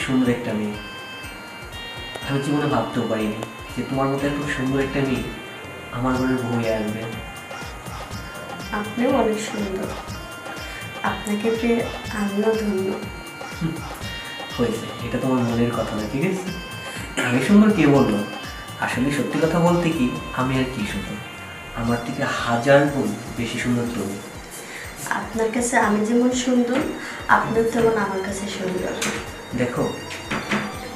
সুন্দর একটা মেয়ে। আমি জীবনে ভাবতেও পারিনি যে তোমার মতো এত সুন্দর একটা মেয়ে আমার ঘরের বউ হয়ে আসবে। আপনিও অনেক সুন্দর, আপনাকে পেয়ে আমিও ধন্য। হয়েছে, এটা তোমার মনের কথা না, ঠিক আছে? আমি সুন্দর কে বললো? আসলে সত্যি কথা বলতে কি, আমি আর কি সুন্দর, আমার থেকে 1000 গুণ বেশি সুন্দর তুমি। আপনার কাছে আমি যেমন সুন্দর, আপনিও তেমন আমার কাছে সুন্দর। দেখো,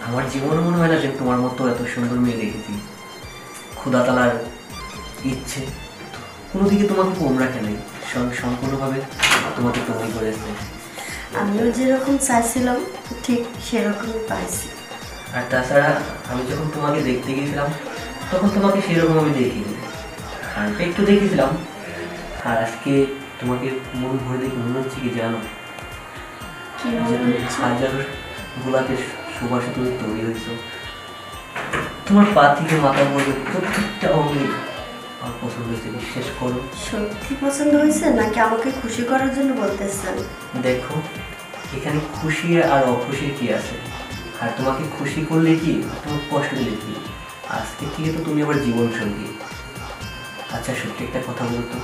আমার জীবনে মনে হয় না যে তোমার মতো এত সুন্দর মেয়ে দেখেছি। খোদা তালার ইচ্ছে কোনো দিকে তোমাকে কম রাখে নাই, সম্পূর্ণভাবে তোমাকে তৈরি করেছে। আমিও যেরকম চাইছিলাম ঠিক সেরকমই পাইছি। আর তাছাড়া আমি যখন তোমাকে দেখতে গিয়েছিলাম তখন তোমাকে সেরকম আমি দেখিনি, হালকা একটু দেখেছিলাম। আর আজকে তোমাকে মন ভরে দেখে মনে হচ্ছে কি জানো, যে তুমি হাজার গোলাপের সুবাসে তুমি তৈরি হয়েছো। তোমার পা থেকে মাথা পর্যন্ত প্রত্যেকটা অঙ্গে আমার পছন্দ হয়েছে, বিশ্বাস করো। সত্যি পছন্দ হয়েছে নাকি আমাকে খুশি করার জন্য বলতেছেন? দেখো, এখানে খুশি আর অখুশির কি আছে? আর তোমাকে খুশি করলে কি, তোমাকে কষ্ট দিলে কি? আজকে থেকে তো তুমি আমার জীবন সঙ্গী। আচ্ছা সত্যি একটা কথা বলতো,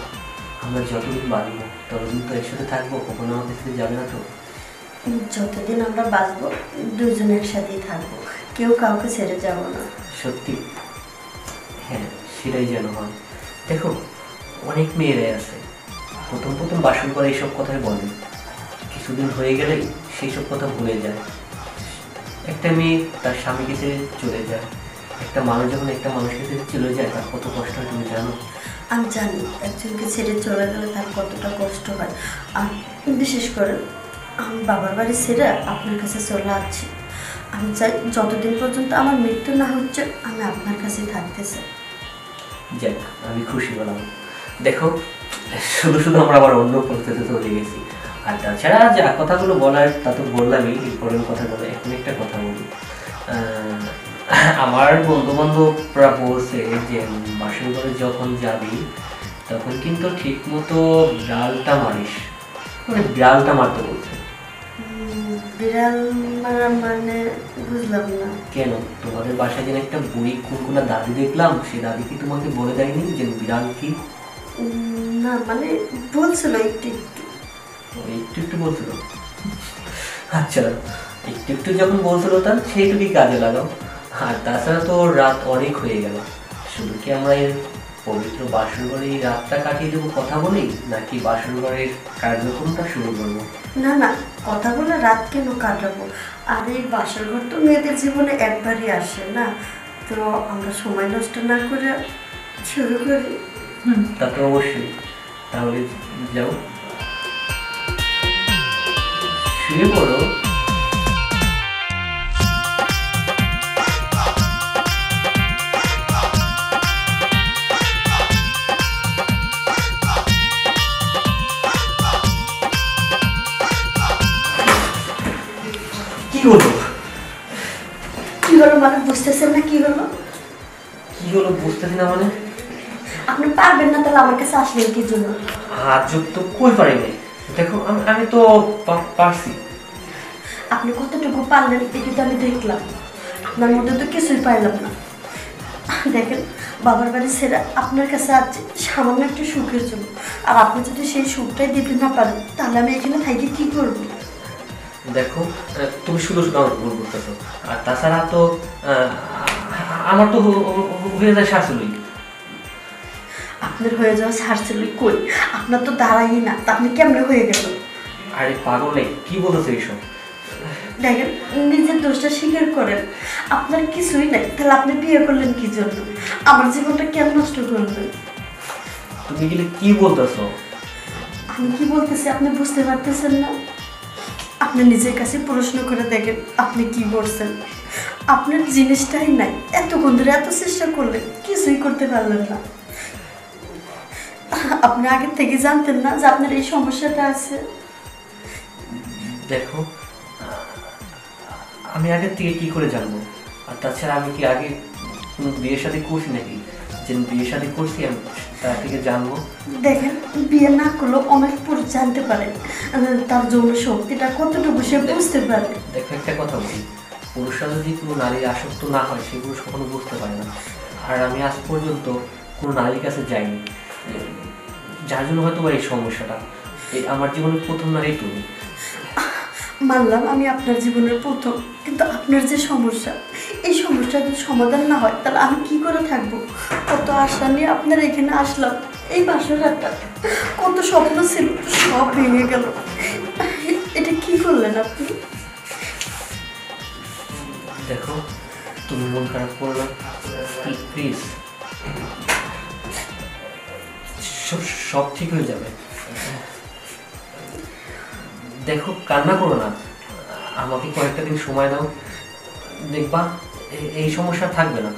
আমরা যতদিন বাঁচবো ততদিন তো একসাথে থাকবো, কখনো আমাদের সাথে যাবে না তো? যতদিন আমরা বাঁচবো দুজন একসাথেই থাকবো, কেউ কাউকে ছেড়ে যাব না। সত্যি? হ্যাঁ, সেটাই যেন হয়। দেখো, অনেক মেয়েরাই আছে প্রথম প্রথম বাসন করে এইসব কথাই বলে, কিছুদিন হয়ে গেলেই সেই সব কথা ভুলে যায়। একটা মেয়ে তার স্বামীকে ছেড়ে চলে যায়, একটা মানুষ যখন একটা মানুষকে ছেড়ে চলে যায় তার কত কষ্ট হয় তুমি জানো? আমি জানি একজনকে ছেড়ে চলে গেলে তার কতটা কষ্ট হয়। আর বিশেষ করে আমি বাবার বাড়ি ছেড়ে আপনার কাছে চলে আসছি। আমি চাই যতদিন পর্যন্ত আমার মৃত্যু না হচ্ছে আমি আপনার কাছে থাকতে চাই। যাক, আমি খুশি হলাম। দেখো, শুধু শুধু আমরা আবার অন্য পরিস্থিতিতে চলে গেছি। আর তাছাড়া যা কথাগুলো বলার তা তো বললামই, ইম্পর্টেন্ট কথাগুলো। এখন একটা কথা বলি, আমার বন্ধু বান্ধবরা বলছে যে বাসন করে যখন যাবি তখন কিন্তু ঠিক মতো বিড়ালটা মারিস, মানে বিড়ালটা মারতে বলছে। বিড়াল মারা মানে বুঝলাম না। কেন, তোমাদের বাসায় যেন একটা বুড়ি কুনকুনা দাদি দেখলাম, সেই দাদি কি তোমাকে বলে দেয়নি যে বিড়াল কি? না মানে বলছিল একটু একটু। একটু একটু বলছিল? আচ্ছা, একটু একটু যখন বলছিল তার সেইটুকুই কাজে লাগাও। আর তাছাড়া তো রাত অনেক হয়ে গেল, শুধু কি আমরা এর পবিত্র বাসর ঘরে এই রাতটা কাটিয়ে দেবো কথা বলেই, নাকি বাসর ঘরের কার্যক্রমটা শুরু করবো? না না, কথা বলে রাত কেন কাটাবো? আর এই বাসর ঘর তো মেয়েদের জীবনে একবারই আসে না, তো আমরা সময় নষ্ট না করে শুরু করি। তা তো অবশ্যই। তাহলে যাও, শুয়ে পড়ো। কি হলো? কি হলো মানে বুঝতেছেন না? কি হলো? কি হলো বুঝতেছি না মানে? আপনি পারবেন না তাহলে আমার কাছে আসলেন কি জন্য? হাত তো কই পারি নাই। দেখো, আমি তো পারছি। আপনি কতটুকু পারলেন এটা তো আমি দেখলাম, আপনার মধ্যে তো কিছুই পাইলাম না। দেখেন, বাবার বাড়ি ছেড়ে আপনার কাছে আসছে সামান্য একটু সুখের জন্য, আর আপনি যদি সেই সুখটাই দিতে না পারেন তাহলে আমি এখানে থাকি কি করব? দেখো, তুমি শুধু শুধু আমার ভুল করতেছো। আর তাছাড়া তো আমার তো হয়ে যায় শাশুড়ি। আপনার হয়ে যাওয়া ছাড়ছিল কই? আপনার তো দাঁড়াই না, তা আপনি কেমনে হয়ে গেল? আরে পাগল নেই, কি বলতেছো এইসব? দেখেন, নিজের দোষটা স্বীকার করেন। আপনার কিছুই নাই, তাহলে আপনি বিয়ে করলেন কি জন্য? আমার জীবনটা কেন নষ্ট করলেন? তুমি গেলে কি বলতেছো? আমি কি বলতেছি আপনি বুঝতে পারতেছেন না? আপনি নিজের কাছে প্রশ্ন করে দেখেন আপনি কি করছেন। আপনার জিনিসটাই নাই, এতক্ষণ ধরে এত চেষ্টা করলেন কিছুই করতে পারলেন না। আপনি আগে থেকে জানতেন না যে আপনার এই সমস্যাটা আছে? দেখো, আমি আগে থেকে কি করে জানবো? আর তাছাড়া আমি কি আগে কোনো বিয়ের সাথে করছি নাকি যে বিয়ের সাথে করছি আমি তার থেকে জানবো? দেখেন, বিয়ে না করলেও অনেক পুরুষ জানতে পারে তার যৌন শক্তিটা কতটুকু সে বুঝতে পারে। দেখো, একটা কথা বলি, পুরুষরা যদি কোনো নারীর আসক্ত না হয় সে পুরুষ কখনো বুঝতে পারে না। আর আমি আজ পর্যন্ত কোনো নারীর কাছে যাইনি, যার জন্য হয়তো এই সমস্যাটা। এই আমার জীবনের প্রথম নারী তুমি। মানলাম আমি আপনার জীবনের প্রথম, কিন্তু আপনার যে সমস্যা, এই সমস্যার যদি সমাধান না হয় তাহলে আমি কি করে থাকবো? কত আশা নিয়ে আপনার এখানে আসলাম, এই বাসর রাতটা কত স্বপ্ন ছিল সব ভেঙে গেল। এটা কি করলেন আপনি? দেখো, তুমি মন খারাপ করো না প্লিজ, সব ঠিক হয়ে যাবে। দেখো, কান্না করো না, আমাকে কয়েকটা দিন সময় দাও, দেখবা এই সমস্যা থাকবে না,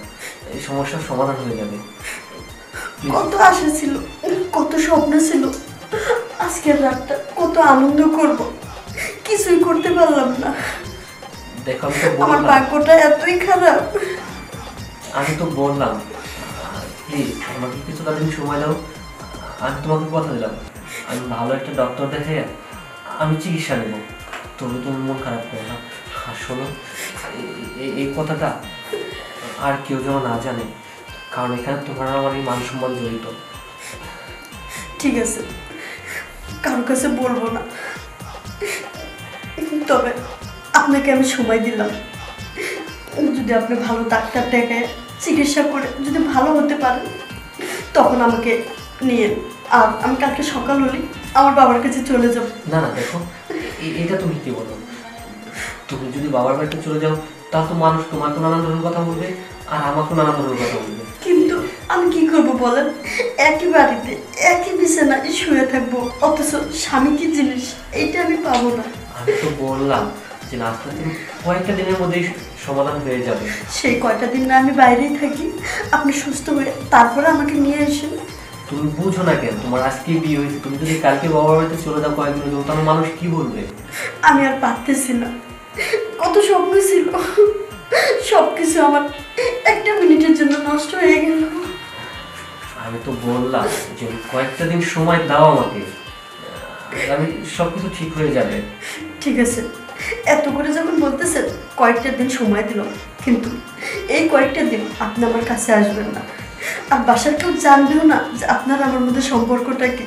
এই সমস্যার সমাধান হয়ে যাবে। কত আশা ছিল, কত স্বপ্ন ছিল, আজকের রাতটা কত আনন্দ করব, কিছুই করতে পারলাম না। দেখো, আমি তো আমার বললাম, ভাগ্যটা এতই খারাপ। আমি তো বললাম প্লিজ আমাকে কিছুটা দিন সময় দাও। আমি তোমাকে কথা দিলাম, আমি ভালো একটা ডক্টর দেখে আমি চিকিৎসা নেব, তবে তুমি মন খারাপ করো না। আর শোনো, এই কথাটা আর কেউ যেন না জানে, কারণ এখানে তোমার আমার এই মান সম্মান জড়িত। ঠিক আছে, কারোর কাছে বলবো না, তবে আপনাকে আমি সময় দিলাম। যদি আপনি ভালো ডাক্তার দেখে চিকিৎসা করে যদি ভালো হতে পারেন তখন আমাকে নিয়ে, আর আমি কালকে সকাল হলে আমার বাবার কাছে চলে যাব। না না, দেখো এটা তুমি কি বলো, তুমি যদি বাবার বাড়িতে চলে যাও তাহলে তো মানুষ তোমাকে নানান ধরনের কথা বলবে আর আমাকে নানান ধরনের কথা বলবে। কিন্তু আমি কি করব বলেন, একই বাড়িতে একই বিছানায় শুয়ে থাকবো, অথচ স্বামী কি জিনিস এইটা আমি পাবো না। আমি তো বললাম যে আস্তে আস্তে কয়েকটা দিনের মধ্যেই সমাধান হয়ে যাবে। সেই কয়টা দিন না আমি বাইরেই থাকি, আপনি সুস্থ হয়ে তারপরে আমাকে নিয়ে আসেন। তুমি বুঝো না কেন, তোমার আজকে বিয়ে হয়েছে, তুমি যদি কালকে বাবার বাড়িতে চলে যাও কয়েকদিনের জন্য তাহলে মানুষ কি বলবে? আমি আর পারতেছি না, কত স্বপ্ন ছিল, সবকিছু আমার একটা মিনিটের জন্য নষ্ট হয়ে গেল। আমি তো বললাম যে কয়েকটা দিন সময় দাও আমাকে, আমি সবকিছু ঠিক হয়ে যাবে। ঠিক আছে, এত করে যখন বলতেছেন কয়েকটা দিন সময় দিলাম, কিন্তু এই কয়েকটা দিন আপনি আমার কাছে আসবেন না, আর বাসার কেউ জানবেও না যে আপনার আমার মধ্যে সম্পর্কটা কি।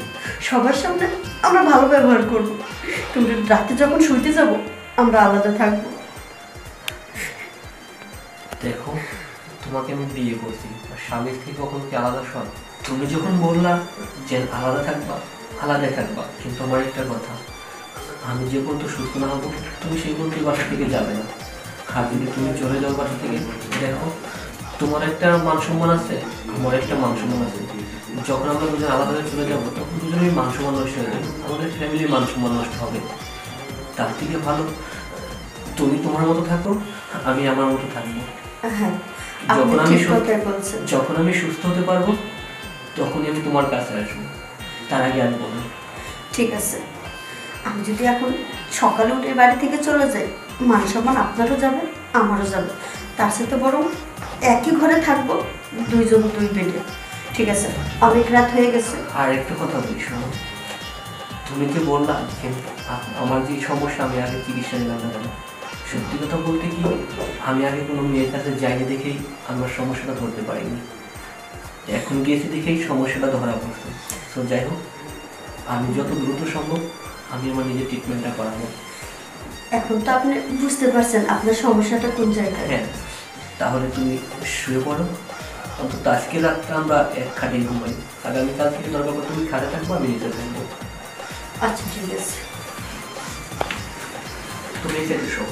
সবার সামনে আমরা ভালো ব্যবহার করব, কিন্তু রাতে যখন শুইতে যাব আমরা আলাদা থাকবো। দেখো, তোমাকে আমি বিয়ে করছি, আর স্বামীর থেকে কখনো কি আলাদা সব? তুমি যখন বললা যে আলাদা থাকবা, আলাদাই থাকবা, কিন্তু আমার একটা কথা, আমি যে পর্যন্ত সুস্থ না হবো তুমি সেই পর্যন্ত বাসা থেকে যাবে না। আর যদি তুমি চলে যাও বাসা থেকে, দেখো তোমার একটা মান সম্মান আছে, আমার একটা মান সম্মান আছে, যখন আমরা দুজন আলাদা হয়ে চলে যাবো তখন দুজনেই মান সম্মান নষ্ট হয়ে যাবে, আমাদের ফ্যামিলির মান সম্মান নষ্ট হবে। তার থেকে ভালো তুমি তোমার মতো থাকো, আমি আমার মতো থাকবো। হ্যাঁ, আপনি ঠিক কথাই বলছেন। যখন আমি সুস্থ হতে পারবো তখনই আমি তোমার কাছে আসবো, তার আগে আসবো না। ঠিক আছে, আমি যদি এখন সকালে উঠে বাড়ি থেকে চলে যাই, মান সম্মান আপনারও যাবে আমারও যাবে, তার সাথে বরং একই ঘরে থাকবো, দুইজন দুই বেডে। ঠিক আছে, অনেক রাত হয়ে গেছে। আর একটা কথা বলি, শোনো, তুমি যে বললা যে আমার যে সমস্যা আমি আগে চিকিৎসা নিলাম না কেন, সত্যি কথা বলতে কি আমি আগে কোনো মেয়ের কাছে যাইনি দেখেই আমার সমস্যাটা ধরতে পারিনি, এখন গিয়েছি দেখেই সমস্যাটা ধরা পড়ছে। তো যাই হোক, আমি যত দ্রুত সম্ভব আমি আমার নিজের ট্রিটমেন্টটা করাবো। এখন তো আপনি বুঝতে পারছেন আপনার সমস্যাটা কোন জায়গায়। হ্যাঁ, তাহলে তুমি শুয়ে পড়ো, অন্তত আজকে রাতটা আমরা এক খাটে ঘুমাই, আগামীকাল থেকে দরকার পড়ে তুমি খাটে থাকবো, আমি নিচে থাকবো। আচ্ছা ঠিক আছে। তুমি এসে এসো।